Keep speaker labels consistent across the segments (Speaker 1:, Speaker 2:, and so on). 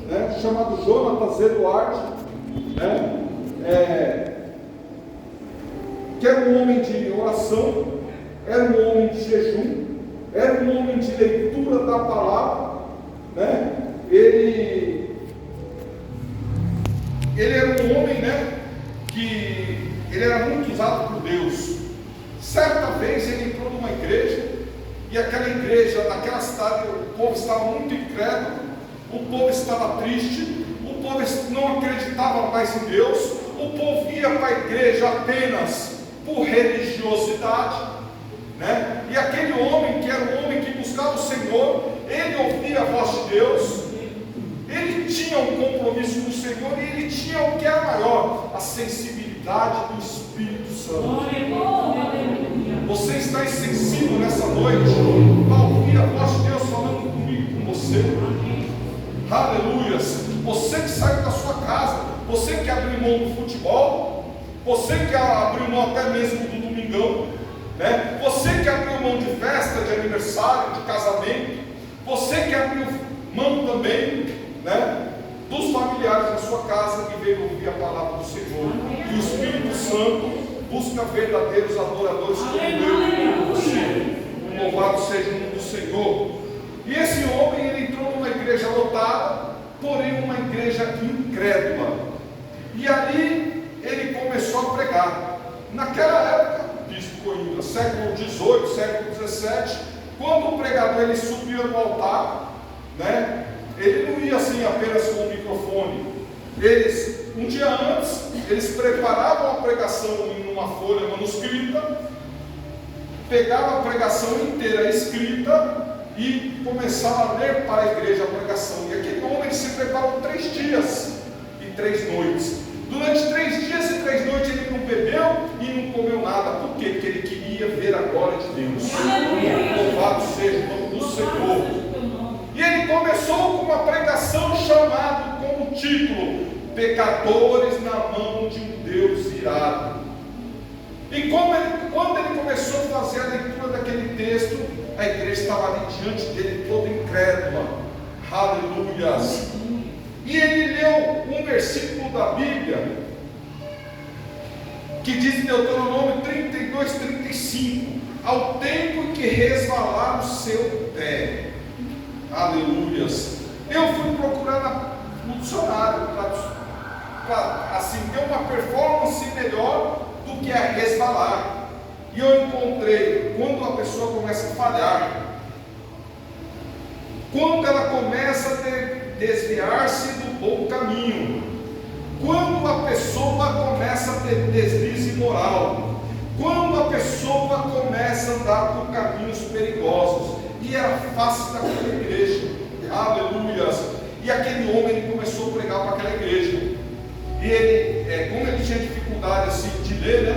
Speaker 1: né, chamado Jonatas Eduardo, né, que era um homem de oração, era um homem de jejum, era um homem de leitura da palavra, né? Ele era um homem, né, que ele era muito usado por Deus. Certa vez ele entrou numa igreja, e aquela igreja, naquela cidade, o povo estava muito incrédulo, o povo estava triste, o povo não acreditava mais em Deus, o povo ia para a igreja apenas por religiosidade, né? E aquele homem, que era um homem que buscava o Senhor, ele ouvia a voz de Deus, ele tinha um compromisso com o Senhor, e ele tinha o que era maior, a sensibilidade do Espírito Santo. Você está insensível nessa noite para ouvir a voz de Deus falando comigo, com você? Aleluias! Você que saiu da sua casa, você que abriu mão do futebol, você que abriu mão até mesmo do domingão, né? Você que abriu mão de festa, de aniversário, de casamento, você que abriu mão também, né, dos familiares da sua casa, e veio ouvir a palavra do Senhor. E o Espírito Santo busca verdadeiros adoradores como eu e você. Louvado seja o nome do Senhor. E esse homem, ele entrou numa igreja lotada, porém uma igreja incrédula. E ali ele começou a pregar. Naquela época, bispo Coimbra, século XVIII, século XVII, quando o pregador ele subia no altar, né, ele não ia assim apenas com o microfone. Um dia antes, eles preparavam a pregação em uma folha manuscrita, pegavam a pregação inteira escrita e começavam a ler para a igreja a pregação. E aquele homem se preparou 3 dias e 3 noites. Durante 3 dias e 3 noites ele não bebeu e não comeu nada. Por quê? Porque ele queria ver a glória de Deus. Louvado seja o nome do Senhor. E ele começou com uma pregação chamada como título: Pecadores na mão de um Deus irado. E quando ele começou a fazer a leitura daquele texto, a igreja estava ali diante dele toda incrédula. Aleluias! E ele leu um versículo da Bíblia que diz em Deuteronômio 32, 35: ao tempo em que resvalar o seu pé. Aleluias! Eu fui procurar no dicionário para assim ter uma performance melhor do que é resvalar. E eu encontrei quando a pessoa começa a falhar, quando ela começa a desviar-se do bom caminho, quando a pessoa começa a ter deslize moral, quando a pessoa começa a andar por caminhos perigosos. E era fácil daquela igreja. Aleluias! E aquele homem, ele começou a pregar para aquela igreja. E ele, como ele tinha dificuldade assim de ler, né?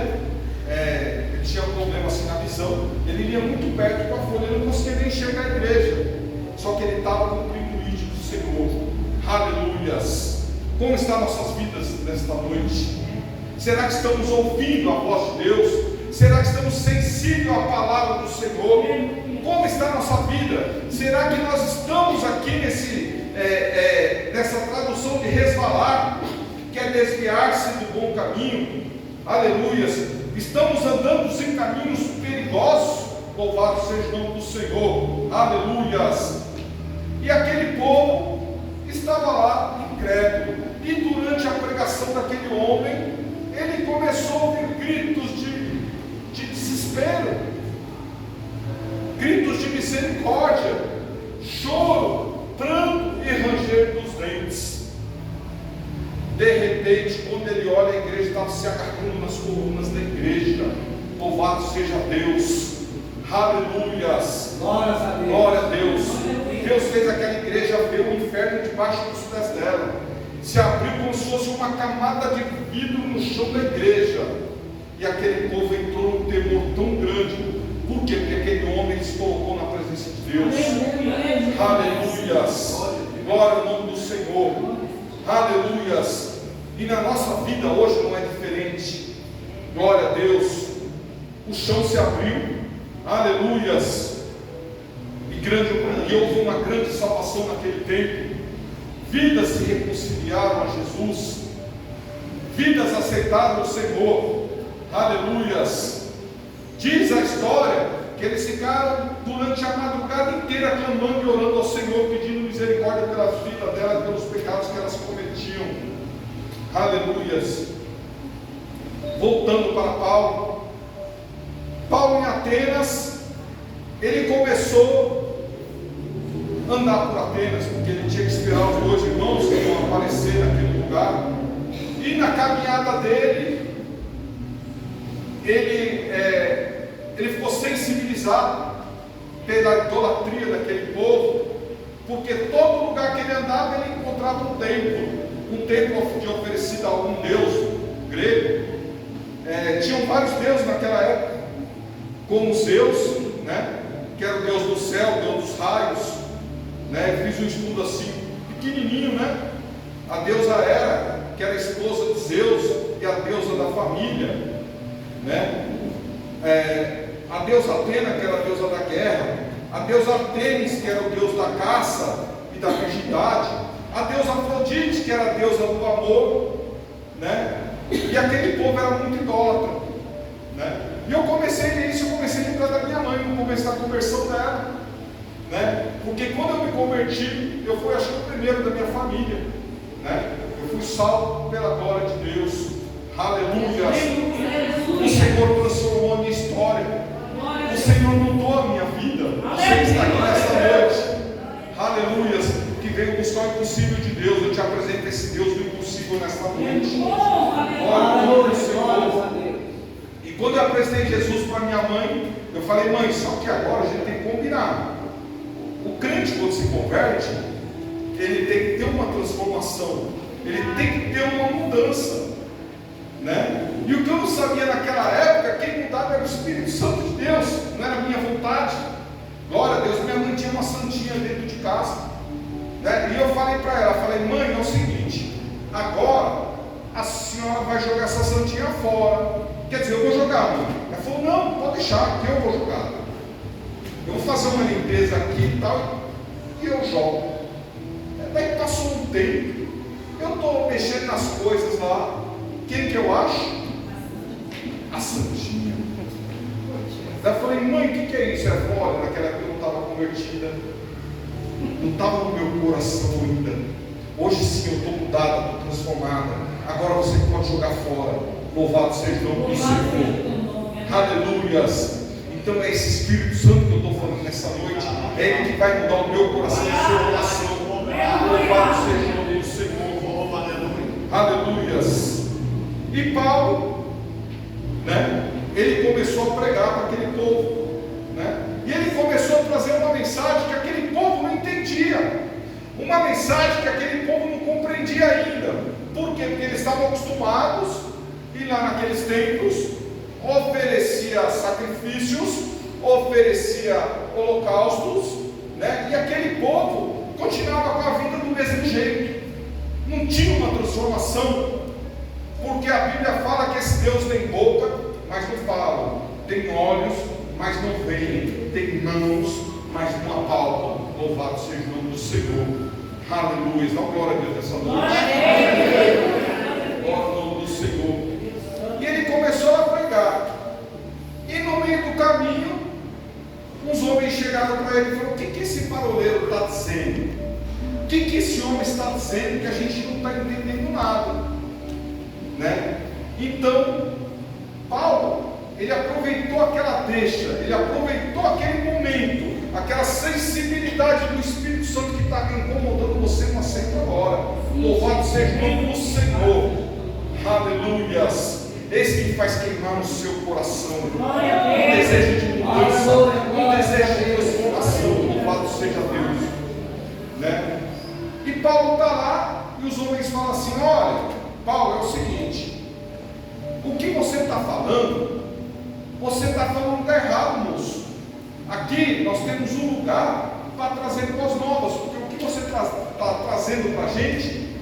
Speaker 1: Ele tinha um problema assim na visão. Ele lia muito perto com a folha, ele não conseguia nem enxergar a igreja. Só que ele estava cumprindo o ídolo do Senhor. Aleluias! Como estão nossas vidas nesta noite? Será que estamos ouvindo a voz de Deus? Será que estamos sensíveis à palavra do Senhor? Como está a nossa vida? Será que nós estamos aqui nessa tradução de resvalar, que é desviar-se do bom caminho? Aleluias! Estamos andando em caminhos perigosos? Louvado seja o nome do Senhor. Aleluias! E aquele povo estava lá incrédulo. E durante a pregação daquele homem, ele começou a ouvir gritos de desespero, gritos de misericórdia, choro, pranto e ranger dos dentes. De repente, quando ele olha, a igreja estava se agarrando nas colunas da igreja. Louvado seja Deus. Aleluias! Glória a Deus! Deus fez aquela igreja ver o inferno debaixo dos pés dela. Se abriu como se fosse uma camada de vidro no chão da igreja. E aquele povo entrou num temor tão grande. Por quê? Porque aquele homem se colocou na presença de Deus. Aleluias! Glória ao nome do Senhor. Aleluias! E na nossa vida hoje não é diferente. Glória a Deus. O chão se abriu. Aleluias! E houve uma grande salvação naquele tempo. vidas se reconciliaram a Jesus, vidas aceitaram o Senhor, aleluias. Diz a história que eles ficaram durante a madrugada inteira clamando e orando ao Senhor, pedindo misericórdia pelas vidas delas, pelos pecados que elas cometiam, aleluias. Voltando para Paulo, Paulo em Atenas, ele começou a andar por Atenas, porque ele tinha que esperar os dois irmãos que iam aparecer naquele lugar, e na caminhada dele, ele ficou sensibilizado pela idolatria daquele povo, porque todo lugar que ele andava, ele encontrava um templo de oferecido a algum deus grego. Tinham vários deuses naquela época, como Zeus, né, que era o deus do céu, o deus dos raios, né. Fiz um estudo assim, pequenininho, né. A deusa Hera, que era a esposa de Zeus e a deusa da família, né. A deusa Atena, que era a deusa da guerra, a deusa Artemis, que era o deus da caça e da virgindade, a deusa Afrodite, que era a deusa do amor, né. E aquele povo era muito idólatra, né? E eu comecei a lembrar da minha mãe no começo da conversão dela, né? Porque quando eu me converti, eu fui, acho que, o primeiro da minha família, né? Eu fui salvo pela glória de Deus, aleluia. O Senhor transformou a minha história, o Senhor mudou a minha vida. Você que está aqui nessa noite, aleluia, que veio buscar o impossível de Deus, eu te apresento esse Deus do impossível nesta noite. Glória ao Senhor. E quando eu apresentei Jesus para minha mãe, eu falei: mãe, só que agora a gente tem que combinar. O crente, quando se converte, ele tem que ter uma transformação, ele tem que ter uma mudança, né? E o que eu não sabia naquela época, quem mudava era o Espírito Santo de Deus, não era a minha vontade. Glória a Deus. Minha mãe tinha uma santinha dentro de casa, né? E eu falei para ela, falei: mãe, é o seguinte, agora a senhora vai jogar essa santinha fora. Quer dizer, eu vou jogar, mãe. Ela falou: não, pode deixar, que eu vou jogar. Eu vou fazer uma limpeza aqui e tal, e eu jogo. Daí passou um tempo, eu estou mexendo nas coisas lá. Quem que eu acho? A santinha. Daí eu falei: mãe, o que é isso? Ela falou: olha, naquela época eu não estava convertida, não estava no meu coração ainda. Hoje sim eu estou mudada, estou transformada. Agora você pode jogar fora. Louvado seja o nome do Senhor. Aleluias. Então é esse Espírito Santo que eu estou falando nessa noite. É Ele que vai mudar o meu coração e o seu coração. Louvado seja o nome do Senhor. Aleluias. E Paulo, né, ele começou a pregar para aquele povo, né? E ele começou a trazer uma mensagem que aquele povo não entendia, uma mensagem que aquele povo não compreendia ainda. Por quê? Porque eles estavam acostumados, e lá naqueles templos oferecia sacrifícios, oferecia holocaustos, né? E aquele povo continuava com a vida do mesmo jeito, não tinha uma transformação, porque a Bíblia fala que esse Deus tem boca, mas não fala, tem olhos, mas não veem, tem mãos, mas não apalpam. Louvado seja o nome do Senhor. Aleluia. Dá glória a Deus nessa noite. Glória ao nome do Senhor. E ele começou a pregar. E no meio do caminho, uns homens chegaram para ele e falaram: o que esse paroleiro está dizendo? O que esse homem está dizendo que a gente não está entendendo nada, né? Então Paulo, ele aproveitou aquela deixa, ele aproveitou aquele momento, aquela sensibilidade do Espírito Santo que está incomodando você no assento agora. Louvado seja o nome do Senhor. Aleluias. Esse que faz queimar no seu coração um desejo de mudança, um desejo de transformação. Louvado seja Deus, né? E Paulo está lá, e os homens falam assim: olha, Paulo, é o seguinte, o que você está falando, você está falando no lugar errado, moço. Aqui nós temos um lugar para trazer boas novas, porque o que você está trazendo para a gente,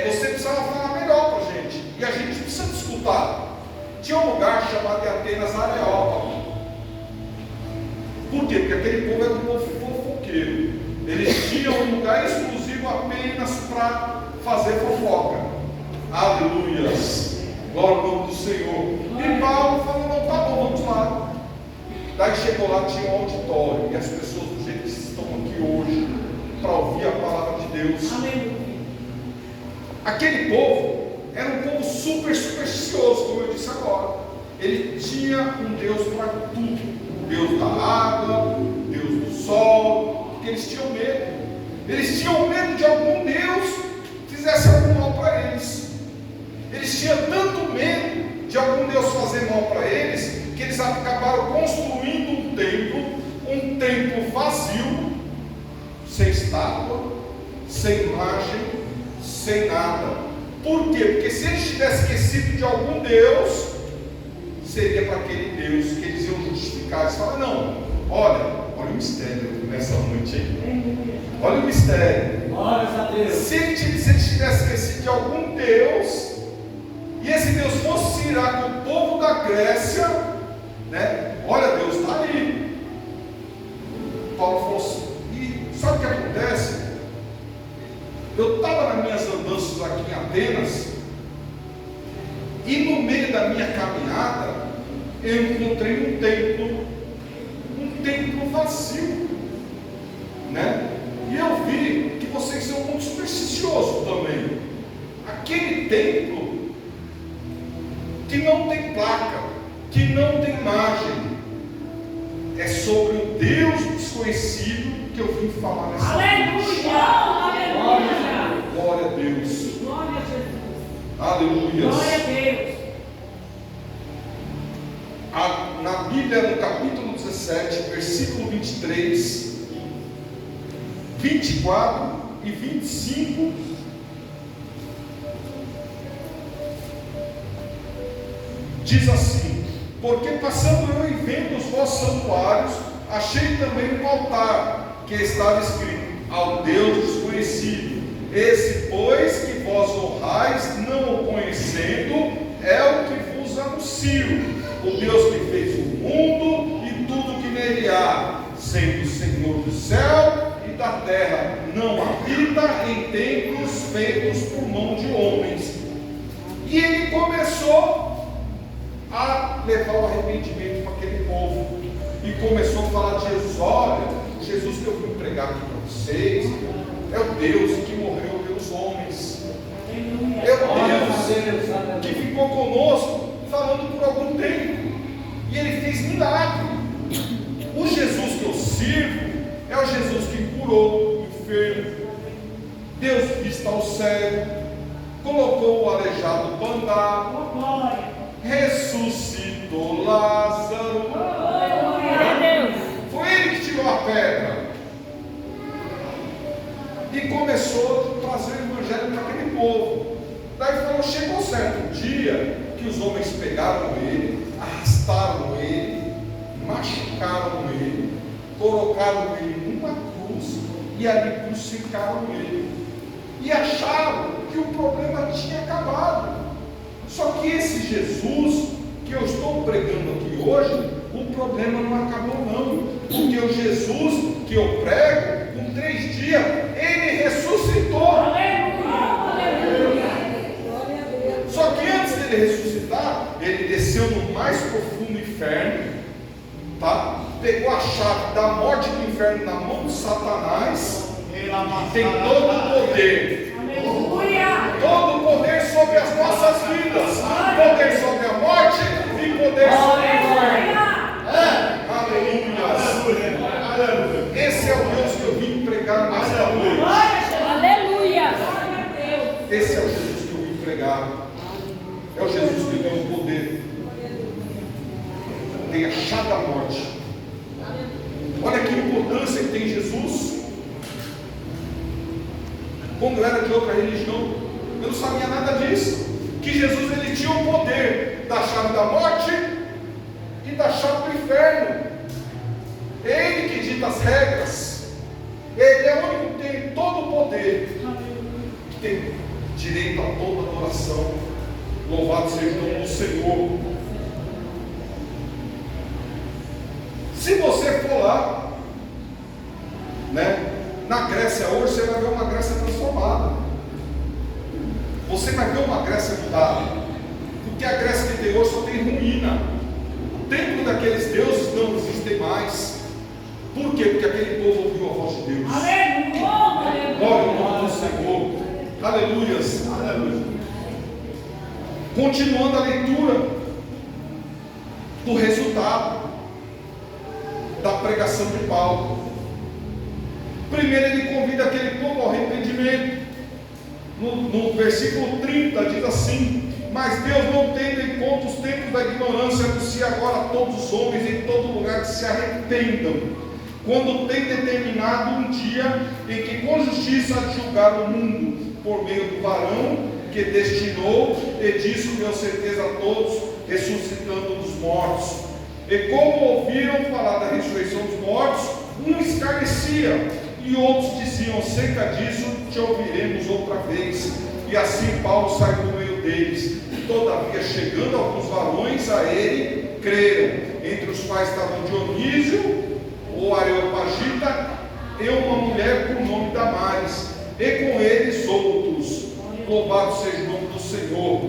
Speaker 1: você precisava falar melhor para a gente, e a gente precisa escutar. Tinha um lugar chamado de Atenas Areópago. Por quê? Porque aquele povo era um povo fofoqueiro. Eles tinham um lugar exclusivo pedido apenas para fazer fofoca. Aleluias, glória ao nome do Senhor. E Paulo falou: não, tá bom, vamos lá. Daí chegou lá, tinha um auditório, e as pessoas do jeito que estão aqui hoje, para ouvir a palavra de Deus. Aleluia. Aquele povo era um povo super supersticioso, como eu disse agora. Ele tinha um Deus para tudo: Deus da água, Deus do sol, porque eles tinham medo. Eles tinham medo de algum Deus que fizesse algum mal para eles. Eles tinham tanto medo de algum Deus fazer mal para eles, que eles acabaram construindo um templo vazio, sem estátua, sem imagem, sem nada. Por quê? Porque se eles tivessem esquecido de algum Deus, seria para aquele Deus que eles iam justificar. Eles falaram: não, olha o mistério nessa noite aí. Olha o mistério. Se eles tivessem esquecido de algum Deus, e esse Deus fosse irar com o povo da Grécia, né? Olha, Deus está ali. Paulo falou assim: e sabe o que acontece? Eu estava nas minhas andanças aqui em Atenas, e no meio da minha caminhada, eu encontrei um templo vazio, né? E eu vi que vocês são muito supersticiosos também. Aquele templo que não tem placa, que não tem imagem, é sobre um Deus desconhecido que eu vim falar nessa noite.
Speaker 2: Aleluia!
Speaker 1: Glória a Deus.
Speaker 2: Glória a Jesus.
Speaker 1: Aleluia.
Speaker 2: Glória a Deus.
Speaker 1: Na Bíblia, no capítulo 17, versículo 23, 24 e 25, diz assim: porque passando eu e vendo os vossos santuários, achei também um altar, que estava escrito: ao Deus desconhecido. Esse, pois, que vós honrais, não o conhecendo, é o que vos anuncio: o Deus que fez o mundo e tudo que nele há, sendo o Senhor do céu e da terra, não habita em templos feitos por mão de homens. E ele começou a levar o arrependimento para aquele povo, e começou a falar de Jesus. Olha, o Jesus que eu vim pregar aqui para vocês é o Deus que morreu pelos homens, é o Deus que ficou conosco falando por algum tempo, e ele fez milagre. O Jesus que eu sirvo é o Jesus que curou o enfermo, Deus vista ao cego, colocou o aleijado para andar, ressuscitou Lázaro. Foi ele que tirou a pedra e começou a trazer o evangelho para aquele povo. Daí falou: chegou certo dia que os homens pegaram ele, arrastaram ele, machucaram ele, colocaram ele numa cruz e ali crucificaram ele, e acharam que o problema tinha acabado. Só que esse Jesus que eu estou pregando aqui hoje, o problema não acabou não, porque o Jesus que eu prego, com 3 dias, ele ressuscitou. Só que antes dele ressuscitar, ele desceu no mais profundo inferno, tá? Pegou a chave da morte do inferno na mão de Satanás, e tem todo o poder. Todo o poder sobre as nossas vidas, poder sobre a morte e poder sobre o inferno. Aleluia. Esse é o Deus que eu vim pregar nesta noite.
Speaker 2: Aleluia.
Speaker 1: Esse é o Jesus que eu vim pregar. É o Jesus que tem o poder, tem a chave da morte. Olha que importância que tem Jesus. Quando eu era de outra religião, eu não sabia nada disso, que Jesus ele tinha o poder da chave da morte e da chave do inferno. Ele que dita as regras. Ele é o único que tem todo o poder, que tem direito a toda adoração. Louvado seja o nome do Senhor. Se você for lá, né, na Grécia hoje, você vai ver uma Grécia transformada. você vai ver uma Grécia mudada. Porque a Grécia que tem hoje só tem ruína. O templo daqueles deuses não existe mais. Por quê? Porque aquele povo ouviu a voz de Deus.
Speaker 2: Aleluia.
Speaker 1: Glória ao nome do Senhor. Aleluias. Aleluia. Continuando a leitura do resultado da pregação de Paulo. Primeiro ele convida aquele povo ao arrependimento. No versículo 30 diz assim: mas Deus, não tendo em conta os tempos da ignorância, anuncia agora a todos os homens em todo lugar que se arrependam, quando tem determinado um dia em que com justiça há de julgar o mundo, por meio do varão que destinou, e disso deu certeza a todos, ressuscitando dos mortos. E como ouviram falar da ressurreição dos mortos, um escarnecia, e outros diziam: acerca disso te ouviremos outra vez. E assim Paulo saiu do meio deles. Todavia, chegando alguns varões a ele, creram, entre os quais estavam Dionísio, o Areopagita, e uma mulher por nome Damares, e com eles outros. Louvado seja o nome do Senhor.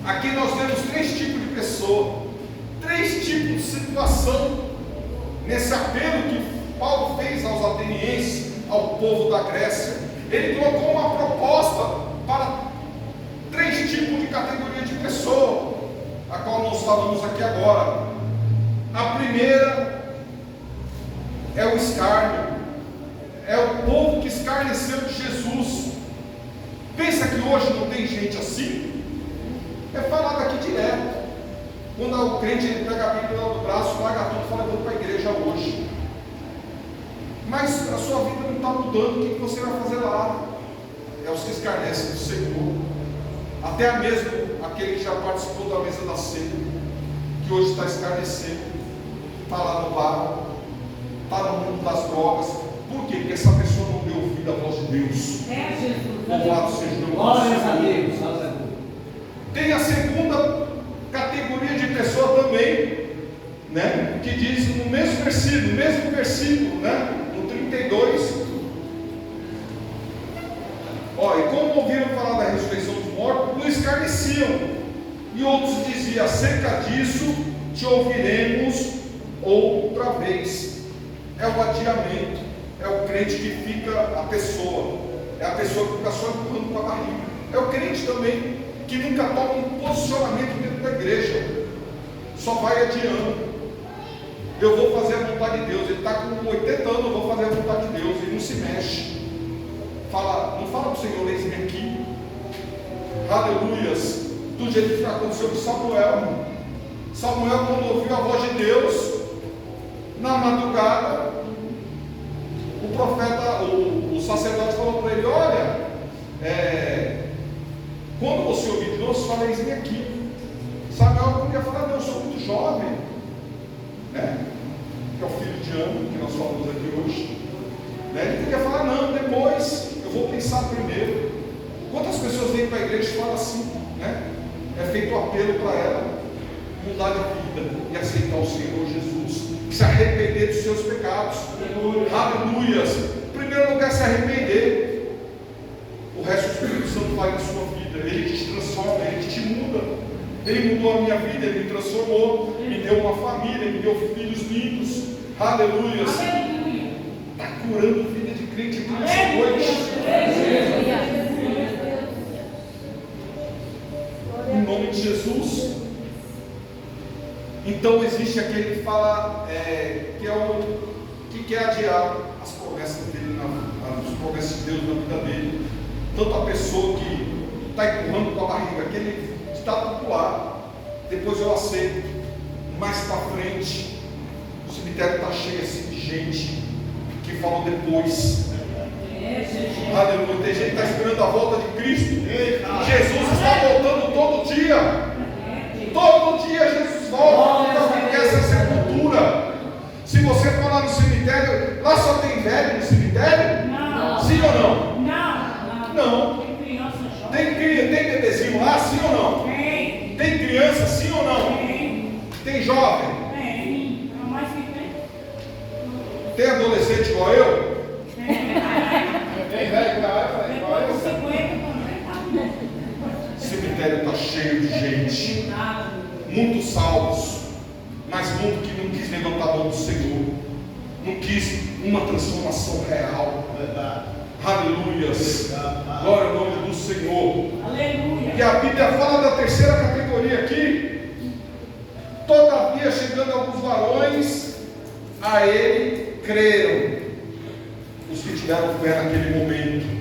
Speaker 1: Aqui nós vemos três tipos de pessoa, três tipos de situação, nesse apelo que Paulo fez aos atenienses, ao povo da Grécia. Ele colocou uma proposta para três tipos de categoria de pessoa, a qual nós falamos aqui agora. A primeira é o escárnio, é o povo que escarneceu de Jesus. Pensa que hoje não tem gente assim? É falado aqui direto. Quando o crente ele pega a Bíblia no braço, larga tudo e fala: eu vou para a igreja hoje. Mas a sua vida não está mudando, o que você vai fazer lá? É os que escarnecem do Senhor. Até mesmo aquele que já participou da mesa da ceia, que hoje está escarnecendo, está lá no bar, está no mundo das drogas. Por quê? Porque essa pessoa não deu ouvido à voz de Deus. Louvado seja o nome do Senhor. Tem a segunda categoria de pessoa também, né? Que diz no mesmo versículo, né? No 32. E como ouviram falar da ressurreição dos mortos, o escarneciam, e outros diziam: acerca disso te ouviremos outra vez. É o adiamento, é o crente que fica a pessoa, é a pessoa que fica só empurrando com a barriga. É o crente também que nunca toma um posicionamento dentro da igreja, só vai adiando. Eu vou fazer a vontade de Deus. Ele está com 80 anos, eu vou fazer a vontade de Deus, ele não se mexe. Não fala para o Senhor: eis-me aqui. Aleluias. Do jeito que aconteceu com Samuel. Samuel, quando ouviu a voz de Deus, na madrugada, o profeta, o sacerdote falou para ele: olha, quando você ouvir de Deus, fala: eis-me aqui. Samuel podia falar: não, eu sou muito jovem, né? Que é o filho de Ana, que nós falamos aqui hoje, né? Ele podia falar: não, depois eu vou pensar primeiro. Quantas pessoas vêm para a igreja e falam assim, né? É feito um apelo para ela mudar de vida e aceitar o Senhor Jesus, se arrepender dos seus pecados. Aleluias. Em primeiro lugar, se arrepender. O resto do Espírito Santo faz na sua vida. Ele te transforma, ele te muda. Ele mudou a minha vida, ele me transformou, me deu uma família, me deu filhos lindos. Aleluias. Está curando vida de crente aqui nessa noite. Em nome de Jesus. Então existe aquele que fala que é o que quer adiar as promessas dele, as promessas de Deus na vida dele. Tanto a pessoa que está empurrando com a barriga, aquele está popular, depois eu aceito. Mais para frente, o cemitério está cheio assim de gente que falou depois. Aleluia. Tem gente que está esperando a volta de Cristo. Jesus está voltando todo dia. Todo dia Jesus volta. Então, essa é a sepultura. Se você for lá no cemitério, lá só tem velho no cemitério?
Speaker 2: Não.
Speaker 1: Sim ou não?
Speaker 2: Não.
Speaker 1: Não.
Speaker 2: Tem criança jovem.
Speaker 1: Tem bebezinho lá, sim ou não?
Speaker 2: Tem.
Speaker 1: Tem criança, sim ou não?
Speaker 2: Tem.
Speaker 1: Tem jovem?
Speaker 2: Tem. Não mais que tem.
Speaker 1: Tem adolescente igual eu?
Speaker 2: Tem velho igual eu. Depois de 50 também tá bom.
Speaker 1: cheio de gente, muitos salvos, mas mundo que não quis levantar a mão do Senhor, não quis uma transformação real. Aleluias, glória ao nome do Senhor.
Speaker 2: Aleluia.
Speaker 1: E a Bíblia fala da terceira categoria aqui. Todavia, chegando alguns varões, a ele creram, os que tiveram fé naquele momento.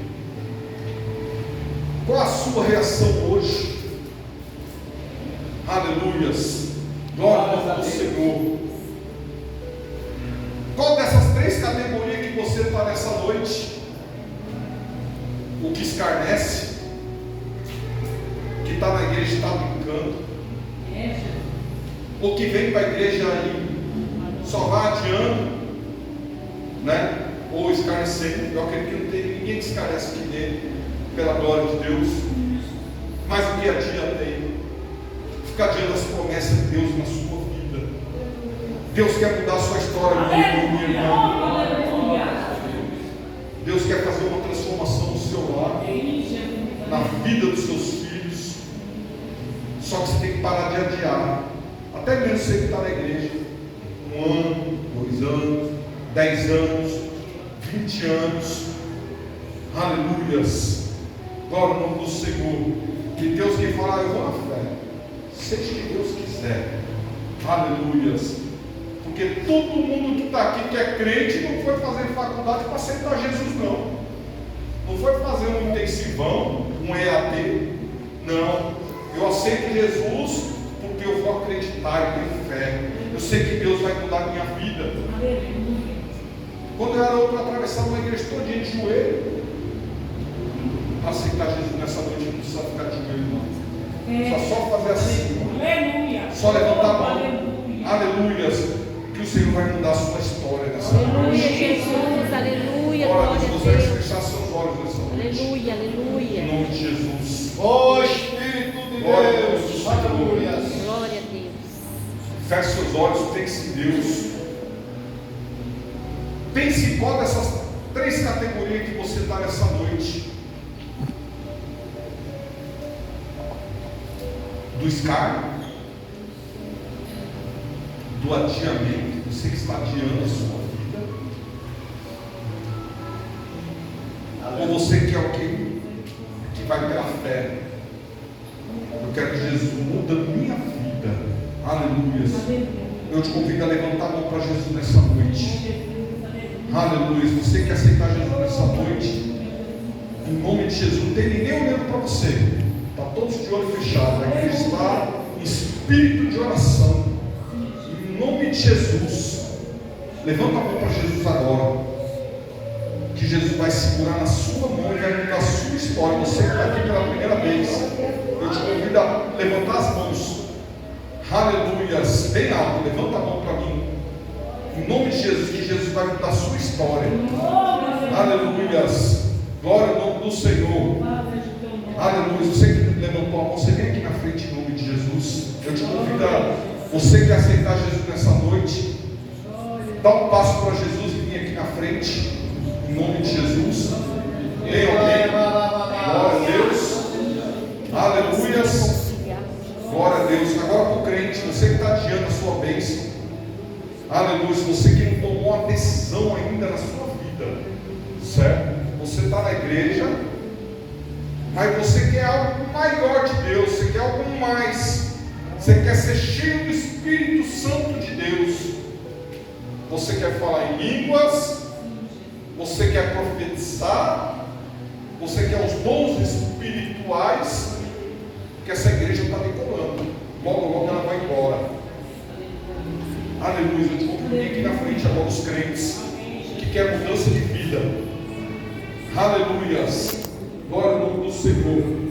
Speaker 1: Qual a sua reação hoje? Aleluias, glória ao nome do Senhor. Qual dessas três categorias que você está nessa noite? O que escarnece, que está na igreja e está brincando, o que vem para a igreja e só vai adiando, né? Ou escarnecendo. Eu acredito que não tem ninguém que escarnece aqui dentro, pela glória de Deus, mas o dia a dia tem. Fica adiando as promessas de Deus na sua vida. Deus quer mudar a sua história, meu irmão, minha irmã. Deus quer fazer uma transformação no seu lar, na vida dos seus filhos. Só que você tem que parar de adiar. Até mesmo você que está na igreja 1 ano, 2 anos, 10 anos, 20 anos. Aleluias, glória ao nome do Senhor. Que Deus quer falar, eu vou na fé, seja o que Deus quiser. Aleluias. Porque todo mundo que está aqui que é crente não foi fazer faculdade para aceitar Jesus, não. Não foi fazer um intensivão, um EAD. Não. Eu aceito Jesus porque eu vou acreditar, eu tenho fé. Eu sei que Deus vai mudar a minha vida. Quando eu era outro, atravessava uma igreja todinha de joelho. Para aceitar Jesus nessa noite, não precisa ficar de joelho, não. Só fazer assim. Só levantar a mão. Aleluias. Que o Senhor vai mudar a sua história nessa noite.
Speaker 3: Aleluia, Jesus, aleluia.
Speaker 1: Glória a
Speaker 3: Glória
Speaker 1: Deus,
Speaker 3: a
Speaker 1: você
Speaker 3: Deus.
Speaker 1: vai fechar seus olhos nessa noite.
Speaker 3: Aleluia, aleluia.
Speaker 1: Em nome de Jesus.
Speaker 4: Ó Espírito de
Speaker 1: Glória a
Speaker 4: Deus,
Speaker 1: Deus.
Speaker 4: aleluia.
Speaker 3: Glória a Deus.
Speaker 1: Feche seus olhos, pense em Deus. Pense em qual dessas três categorias que você está nessa noite. Do escárnio, do adiamento, você que está adiando a sua vida, ou você que é alguém que vai pela fé. Eu quero que Jesus mude a minha vida. Aleluia. Eu te convido a levantar a mão para Jesus nessa noite. Aleluia. Você que aceitar Jesus nessa noite, em nome de Jesus, não tem ninguém olhando para você. Está todos de olho fechado. A igreja está em espírito de oração. Em nome de Jesus, levanta a mão para Jesus agora. Que Jesus vai segurar na sua mão e vai mudar a sua história. Você que está aqui pela primeira vez, eu te convido a levantar as mãos. Aleluia, bem alto, levanta a mão para mim. Em nome de Jesus, que Jesus vai mudar a sua história. Aleluia, glória ao nome do Senhor. Aleluia, você que levantou a mão, você vem aqui na frente em nome de Jesus. Eu te convido a você que aceitar Jesus nessa noite, dá um passo para Jesus e vir aqui na frente, em nome de Jesus. Tem alguém? Glória a Deus. Aleluia. Glória a Deus. Agora para o crente, você que está adiando a sua bênção. Aleluia. Você que não tomou uma decisão ainda na sua vida, certo? Você está na igreja, mas você quer algo maior de Deus, você quer algo mais. Você quer ser cheio do Espírito Santo de Deus. Você quer falar em línguas. Você quer profetizar. Você quer os dons espirituais. Porque essa igreja está decolando. Logo, logo ela vai embora. Aleluia. Eu te convido aqui na frente agora os crentes que querem mudança de vida. Aleluia. Glória ao nome do Senhor.